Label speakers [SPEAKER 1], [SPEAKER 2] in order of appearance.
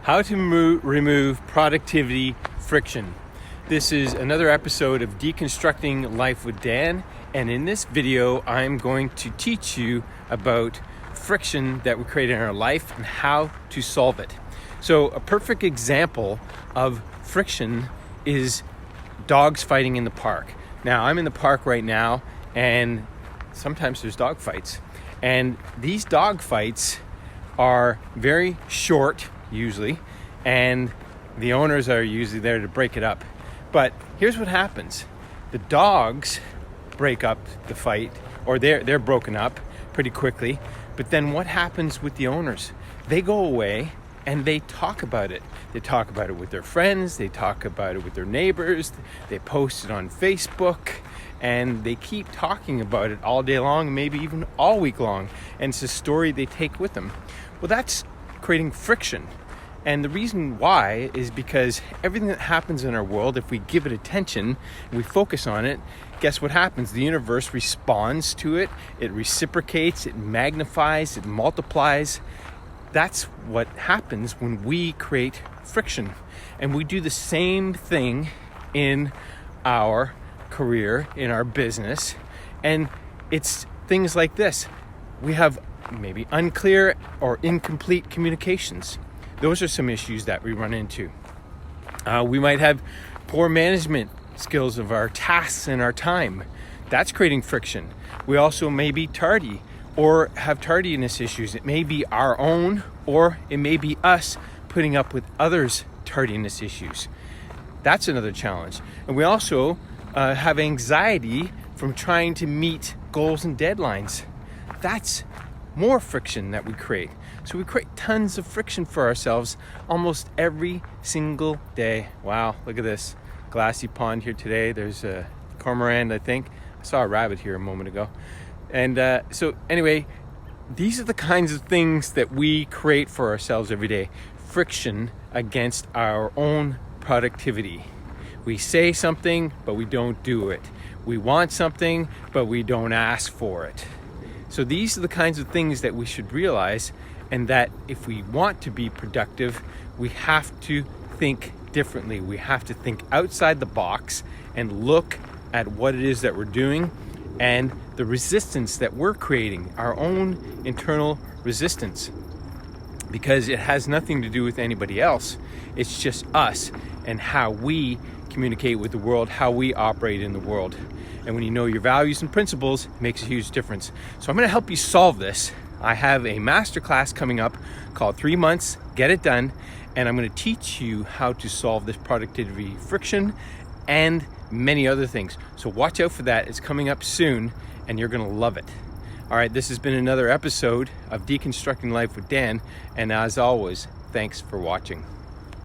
[SPEAKER 1] How to remove productivity friction. This is another episode of Deconstructing Life with Dan, and in this video I'm going to teach you about friction that we create in our life and how to solve it. So a perfect example of friction is dogs fighting in the park. Now I'm in the park right now, and sometimes there's dog fights, and these dog fights are very short usually, and the owners are usually there to break it up. But here's what happens. The dogs break up the fight, or they're broken up pretty quickly. But then what happens with the owners? They go away and they talk about it. They talk about it with their friends, they talk about it with their neighbors, they post it on Facebook, and they keep talking about it all day long, maybe even all week long. And it's a story they take with them. Well, that's creating friction. And the reason why is because everything that happens in our world, if we give it attention and we focus on it, guess what happens? The universe responds to it, it reciprocates, it magnifies, it multiplies. That's what happens when we create friction. And we do the same thing in our career, in our business. And it's things like this. We have maybe unclear or incomplete communications. Those are some issues that we run into. We might have poor management skills of our tasks and our time. That's creating friction. We also may be tardy or have tardiness issues. It may be our own, or it may be us putting up with others' tardiness issues. That's another challenge. And we also have anxiety from trying to meet goals and deadlines. That's more friction that we create. So we create tons of friction for ourselves almost every single day. Wow, look at this glassy pond here today. There's a cormorant, I think. I saw a rabbit here a moment ago. And so anyway, these are the kinds of things that we create for ourselves every day. Friction against our own productivity. We say something, but we don't do it. We want something, but we don't ask for it. So these are the kinds of things that we should realize, and that if we want to be productive, we have to think differently. We have to think outside the box and look at what it is that we're doing and the resistance that we're creating, our own internal resistance, because it has nothing to do with anybody else. It's just us and how we communicate with the world, how we operate in the world. And when you know your values and principles, it makes a huge difference. So I'm going to help you solve this. I have a masterclass coming up called 3 Months, Get It Done. And I'm going to teach you how to solve this productivity friction and many other things. So watch out for that. It's coming up soon and you're going to love it. All right, this has been another episode of Deconstructing Life with Dan. And as always, thanks for watching.